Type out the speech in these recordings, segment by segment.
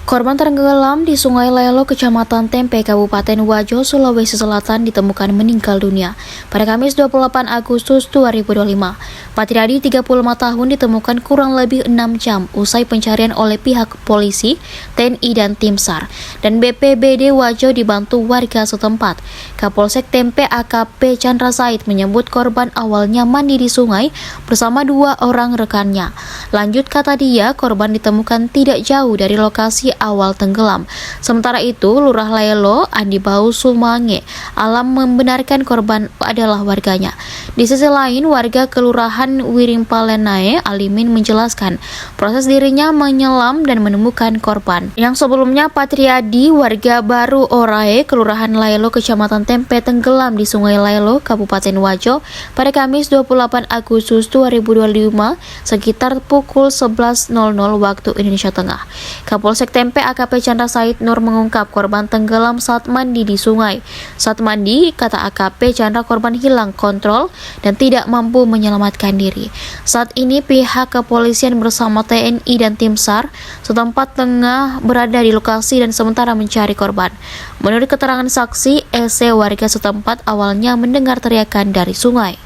Korban tenggelam di Sungai Lelo, Kecamatan Tempe, Kabupaten Wajo, Sulawesi Selatan ditemukan meninggal dunia pada Kamis 28 Agustus 2025. Patriadi, 35 tahun, ditemukan kurang lebih 6 jam usai pencarian oleh pihak polisi, TNI, dan tim SAR dan BPBD Wajo dibantu warga setempat. Kapolsek Tempe AKP Chandra Said menyebut korban awalnya mandi di sungai bersama 2 orang rekannya. Lanjut kata dia, korban ditemukan tidak jauh dari lokasi awal tenggelam. Sementara itu, Lurah Lelo, Andi Bau Sumange Alam membenarkan korban adalah warganya. Di sisi lain, warga Kelurahan Wirimpalenai Alimin menjelaskan proses dirinya menyelam dan menemukan korban. Yang sebelumnya Patriadi, warga Baru Orae, Kelurahan Lelo, Kecamatan Tempe, tenggelam di Sungai Lelo, Kabupaten Wajo pada Kamis 28 Agustus 2025 sekitar pukul 11.00 waktu Indonesia Tengah. Kapolsek Tempe AKP Chandra Said Nur mengungkap korban tenggelam saat mandi di sungai. Saat mandi, kata AKP Chandra, korban hilang kontrol dan tidak mampu menyelamatkan diri. Saat ini pihak kepolisian bersama TNI dan tim SAR setempat tengah berada di lokasi dan sementara mencari korban. Menurut keterangan saksi, EC warga setempat awalnya mendengar teriakan dari sungai.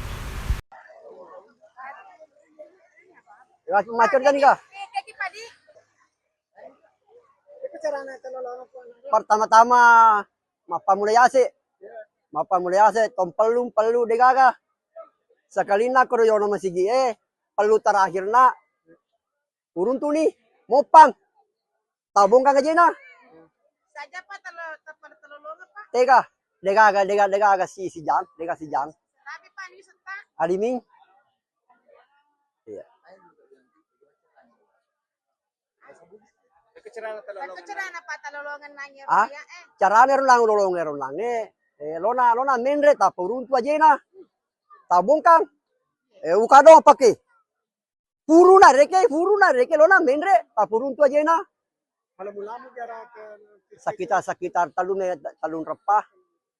Pertama-tama mapamulai tom pelu degaga sekali na koroyono masigi pelu terakhir na urun tu ni mopang tabung kang na Saja pa talolongan pa. tega degaga si jang Sabi pa ni senta. aliming iya Kecerahan pa talolongan nanya ah ya carane ron lang lona menre ta urun tu na tabung kang ukado pake furu na reke lona menre ta urun tu na Mula-mula gara sekitar talun repah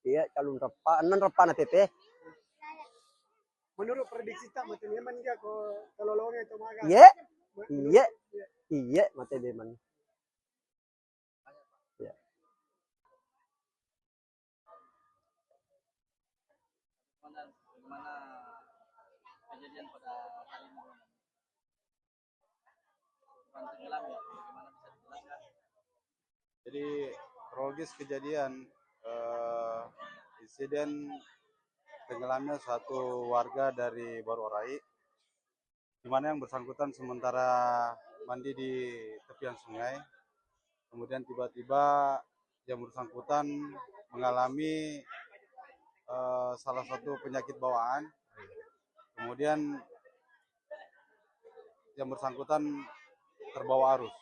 iya talun repah enan repah na pepe menurut prediksi tak macam memang dia ko tololongnya itu maga. iya mate deman iya Gimana kejadian pada hari ini? Tenggelam ya, bagaimana bisa dijelaskan? Jadi kronologis kejadian insiden tenggelamnya satu warga dari Baru Orai, di mana yang bersangkutan sementara mandi di tepian sungai, kemudian tiba-tiba yang bersangkutan mengalami salah satu penyakit bawaan, kemudian yang bersangkutan terbawa arus.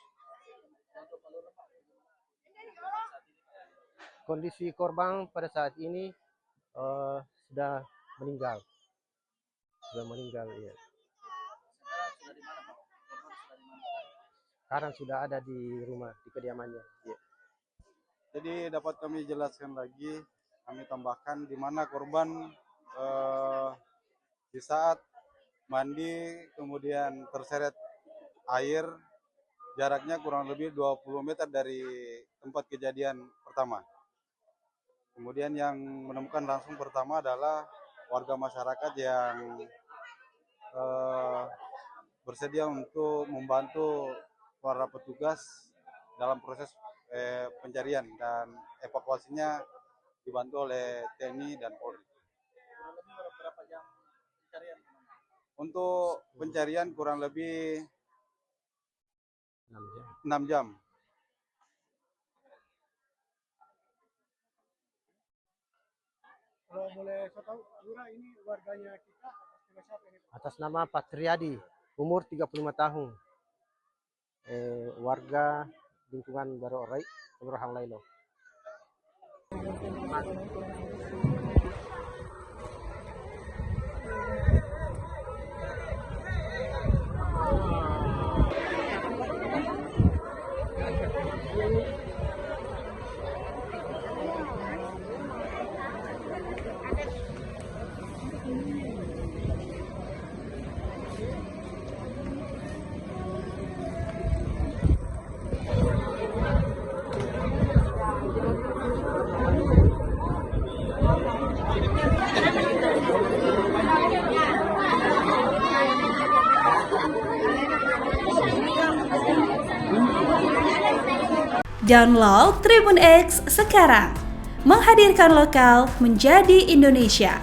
Kondisi korban pada saat ini sudah meninggal. Ya. Sekarang sudah ada di rumah, di kediamannya. Ya. Jadi dapat kami jelaskan lagi, kami tambahkan di mana korban di saat mandi kemudian terseret air, jaraknya kurang lebih 20 meter dari tempat kejadian pertama. Kemudian yang menemukan langsung pertama adalah warga masyarakat yang bersedia untuk membantu para petugas dalam proses pencarian dan evakuasinya dibantu oleh TNI dan Polri. Berapa jam pencarian? Untuk pencarian kurang lebih 6 jam. Kalau boleh saya tahu, Lurah ini warganya kita siapa ini? Atas nama Patriadi, umur 35 tahun. Warga lingkungan Baru Orai, Kelurahan Lelo. Download Tribun X sekarang. Menghadirkan lokal menjadi Indonesia.